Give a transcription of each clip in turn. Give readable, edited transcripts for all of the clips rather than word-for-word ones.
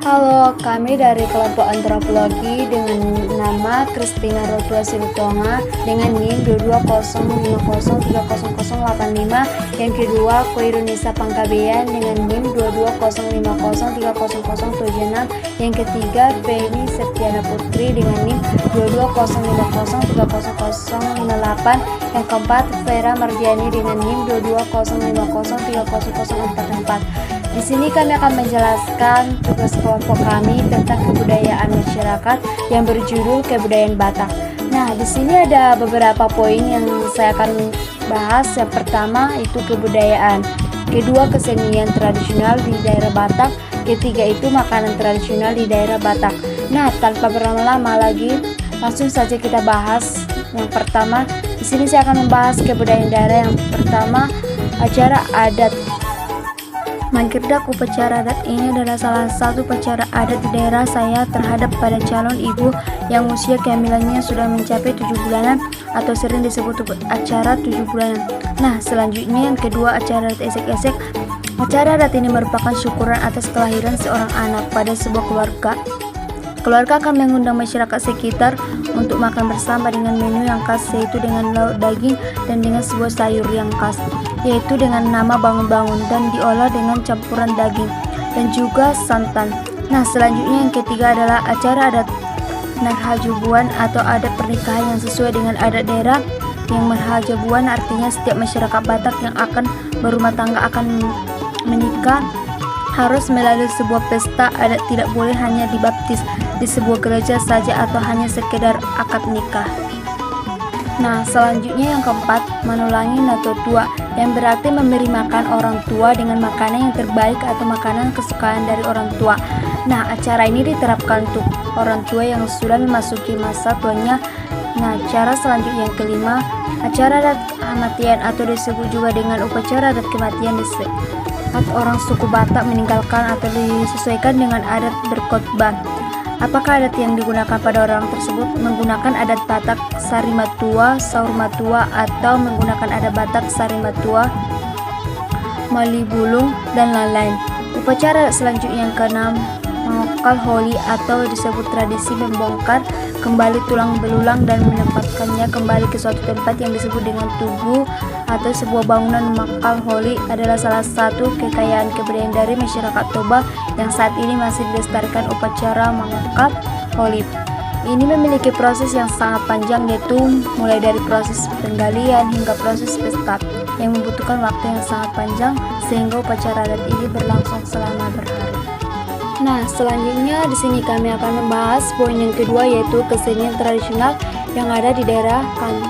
Halo, kami dari kelompok antropologi dengan nama Christina Rotua Silutonga dengan NIM 2205030085. Yang kedua, Koirunisa Pangkabean dengan NIM 2205030076. Yang ketiga, Beni Septiana Putri dengan NIM 2205030058. Yang keempat, Vera Mardiani dengan NIM 2205030044. Di sini kami akan menjelaskan tugas kelompok kami tentang kebudayaan masyarakat yang berjudul Kebudayaan Batak. Nah, di sini ada beberapa poin yang saya akan bahas. Yang pertama itu kebudayaan, kedua kesenian tradisional di daerah Batak, ketiga itu makanan tradisional di daerah Batak. Nah, tanpa berlama-lama lagi, langsung saja kita bahas. Yang pertama, di sini saya akan membahas kebudayaan daerah. Yang pertama, acara adat. Mangkirdak upacara adat ini adalah salah satu upacara adat di daerah saya terhadap pada calon ibu yang usia kehamilannya sudah mencapai 7 bulanan atau sering disebut acara 7 bulanan. Nah, selanjutnya yang kedua, acara adat esek-esek. Acara adat ini merupakan syukuran atas kelahiran seorang anak pada sebuah keluarga. Keluarga akan mengundang masyarakat sekitar untuk makan bersama dengan menu yang khas, yaitu dengan lauk daging dan dengan sebuah sayur yang khas, yaitu dengan nama bangun-bangun dan diolah dengan campuran daging dan juga santan. Nah, selanjutnya yang ketiga adalah acara adat Narhajubuan atau adat pernikahan yang sesuai dengan adat daerah. Yang Narhajubuan artinya setiap masyarakat Batak yang akan berumah tangga akan menikah harus melalui sebuah pesta adat, tidak boleh hanya dibaptis di sebuah gereja saja atau hanya sekedar akad nikah. Nah, selanjutnya yang keempat, manulangi nato tua, yang berarti memberi makan orang tua dengan makanan yang terbaik atau makanan kesukaan dari orang tua. Nah, acara ini diterapkan untuk orang tua yang sudah memasuki masa tuanya. Nah, cara selanjutnya yang kelima, acara adat kematian atau disebut juga dengan upacara adat kematian saat orang suku Batak meninggalkan atau disesuaikan dengan adat berkhotbah. Apakah adat yang digunakan pada orang tersebut menggunakan adat Batak Sarimatua, Saurmatua, atau menggunakan adat Batak Sarimatua, Malibulung, dan lain-lain. Upacara selanjutnya yang keenam, mengokal holi atau disebut tradisi membongkar kembali tulang belulang dan menempatkannya kembali ke suatu tempat yang disebut dengan tugu atau sebuah bangunan. Makal holi adalah salah satu kekayaan kebudayaan dari masyarakat Toba yang saat ini masih dilestarikan. Upacara mengokal holi ini memiliki proses yang sangat panjang, yaitu mulai dari proses penggalian hingga proses pesta yang membutuhkan waktu yang sangat panjang sehingga upacara adat ini berlangsung selama berhari. Nah, selanjutnya di sini kami akan membahas poin yang kedua, yaitu kesenian tradisional yang ada di daerah kami.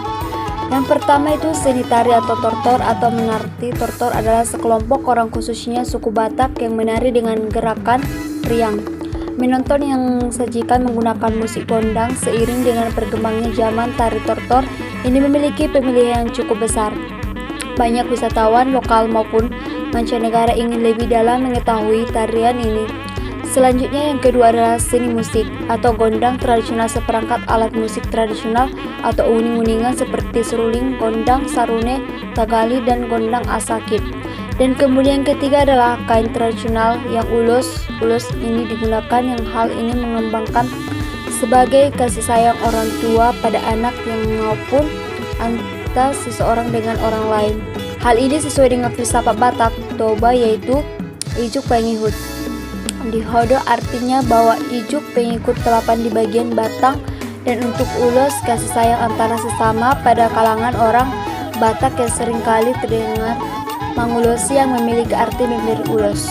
Yang pertama itu seni tari atau tortor atau menari. Tortor adalah sekelompok orang khususnya suku Batak yang menari dengan gerakan riang. Menonton yang sajikan menggunakan musik gondang. Seiring dengan berkembangnya zaman, tari tortor ini memiliki pemilihan yang cukup besar. Banyak wisatawan lokal maupun mancanegara ingin lebih dalam mengetahui tarian ini. Selanjutnya yang kedua adalah seni musik atau gondang tradisional, seperangkat alat musik tradisional atau uning-uningan seperti seruling, gondang, sarune, tagali, dan gondang asakit. Dan kemudian yang ketiga adalah kain tradisional yang ulus. Ulus ini digunakan yang hal ini mengembangkan sebagai kasih sayang orang tua pada anak yang maupun antara seseorang dengan orang lain. Hal ini sesuai dengan filsafat Batak Toba, yaitu ijuk pengikut. Dihodo artinya bahwa ijuk pengikut telapan di bagian batang, dan untuk ulos kasih sayang antara sesama pada kalangan orang Batak yang seringkali terdengar mangulosi yang memiliki arti memberi ulos.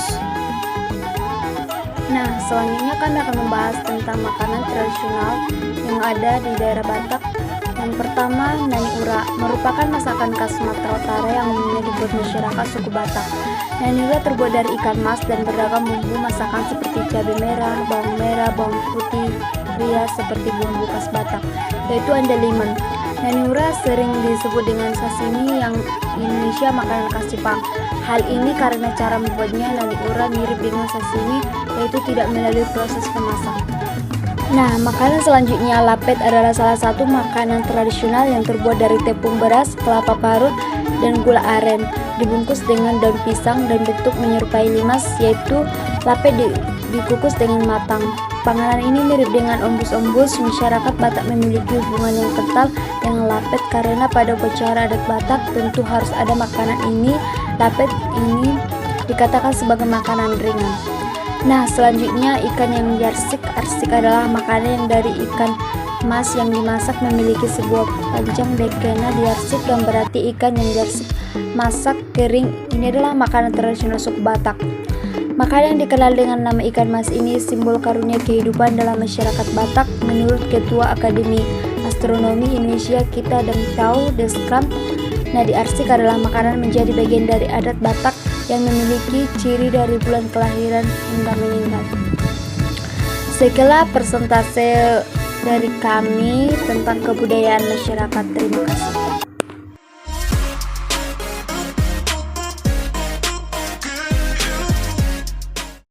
Nah, selanjutnya kami akan membahas tentang makanan tradisional yang ada di daerah Batak. Yang pertama, nani ura merupakan masakan khas Sumatera Utara yang umumnya dibuat masyarakat suku Batak. Nani ura terbuat dari ikan mas dan beragam bumbu masakan seperti cabai merah, bawang putih, rias seperti bumbu khas Batak, yaitu andaliman. Nani ura sering disebut dengan sashimi yang Indonesia makanan khas Jepang. Hal ini karena cara membuatnya nani ura mirip dengan sashimi, yaitu tidak melalui proses pemasak. Nah, makanan selanjutnya lapet adalah salah satu makanan tradisional yang terbuat dari tepung beras, kelapa parut, dan gula aren. Dibungkus dengan daun pisang dan bentuk menyerupai limas, yaitu lapet dikukus dengan matang. Panganan ini mirip dengan ombus-ombus. Masyarakat Batak memiliki hubungan yang kental dengan lapet karena pada upacara adat Batak tentu harus ada makanan ini. Lapet ini dikatakan sebagai makanan ringan. Nah, selanjutnya ikan yang diarsik. Arsik adalah makanan yang dari ikan mas yang dimasak, memiliki sebuah panjang dekena diarsik yang berarti ikan yang diarsik masak kering. Ini adalah makanan tradisional suku Batak. Makanan yang dikenal dengan nama ikan mas ini simbol karunia kehidupan dalam masyarakat Batak. Menurut Ketua Akademi Astronomi Indonesia Kita dan Tau Deskram, nah diarsik adalah makanan menjadi bagian dari adat Batak yang memiliki ciri dari bulan kelahiran hingga meninggal. Sekilas persentase dari kami tentang kebudayaan masyarakat. Terima kasih.